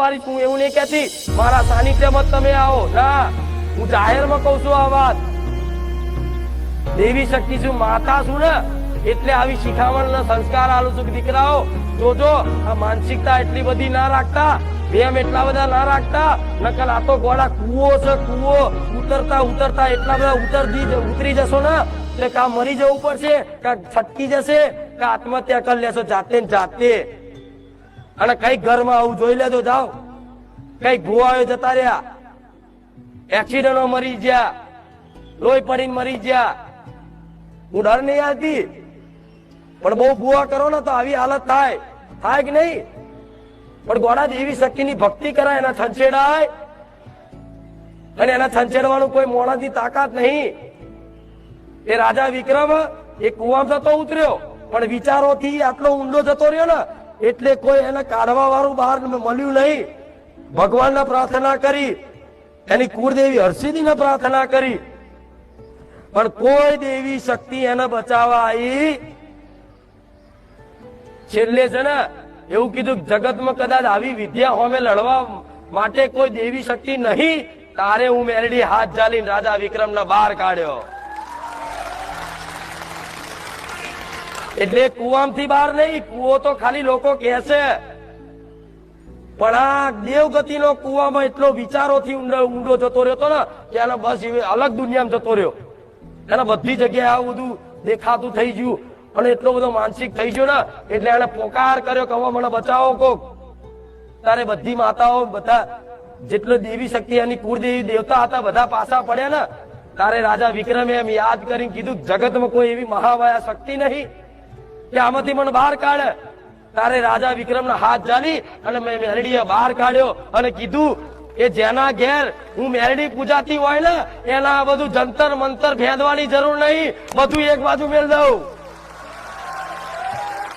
મારીશ, હું એવું નહીં કહેતી મારા સાનિધ્યમાં તમે આવો, ના, હું જાહેરમાં કઉ છું આ વાત. દેવી શક્તિ છું, માતા છું ને, એટલે આવી શિખામણ ના સંસ્કાર આલું છું. દીકરાઓ જોજો, આ માનસિકતા એટલી બધી ના રાખતા, વેમ એટલા બધા ના રાખતા, નકલ આ તો ગોળા કૂવો છે, કૂવો. ઉતરતા ઉતરતા એટલા બધા ઉતરી જશો ને એટલે કા મરી જવું પડશે, કા છટકી જશે, કા આત્મહત્યા કરી લેશો જાતે ને જાતે. અને કઈ ઘરમાં આવું જોઈ લેજો, જાઓ કઈ ગોવાયો જતા રહ્યા, એક્સિડન્ટમાં મરી ગયા, લોહી પડીને મરી ગયા. હું ડર નહીં આવતી, પણ બહુ ભૂવા કરો ને તો આવી હાલત થાય, થાય કે નહીં? પણ ગોળા દેવી શક્તિની ભક્તિ કરાય, એના છંછેડાય, અને એના છંછેડવાનું કોઈ મોણાની તાકાત નહીં. એ રાજા વિક્રમ એ કુવામાં જતો ઉતર્યો, પણ વિચારોથી આટલો ઊંડો જતો રહ્યો ને એટલે કોઈ એને કાઢવા વાળું બહાર મળ્યું નહીં. ભગવાનને પ્રાર્થના કરી, એની કુળદેવી હરસિદ્ધિને પ્રાર્થના કરી, પણ કોઈ દેવી શક્તિ એને બચાવવા આવી. છેલ્લે છે ને એવું કીધું, જગતમાં કદાચ આવી વિદ્યા હોમે લડવા માટે કોઈ દેવી શક્તિ નહીં, તારે હું મેરડી હાથ ઝાલીને રાજા વિક્રમને બહાર કાઢ્યો. એટલે કુવામથી બહાર નહીં, કુવો તો ખાલી લોકો કહે છે, પણ આ દેવગતિનો કુવામાં એટલો વિચારોથી ઊંડો જતો રહ્યો હતો ને કે એને બસ અલગ દુનિયામાં જતો રહ્યો. એને બધી જગ્યાએ આવું બધું દેખાતું થઈ ગયું, અને એટલો બધો માનસિક થઈ ગયો ને એટલે એને પોકાર કર્યો કે હવે મને બચાવો કોક. તારે બધી માતાઓ, બધા જેટલો દેવી શક્તિ એની કુળદેવી દેવતા હતા બધા પાછા પડ્યા ને, તારે રાજા વિક્રમે એમ યાદ કરીને કીધું, જગતમાં કોઈ એવી મહામાયા શક્તિ નહીં કે આમાંથી મને બહાર કાઢે. તારે રાજા વિક્રમના હાથ ઝાલી અને મેં મેરડીએ બહાર કાઢ્યો અને કીધું કે જેના ઘેર હું મેરડી પૂજાતી હોય ને એના બધું જંતર મંતર ભેદવાની જરૂર નહીં, બધું એક બાજુ મેળ દઉં.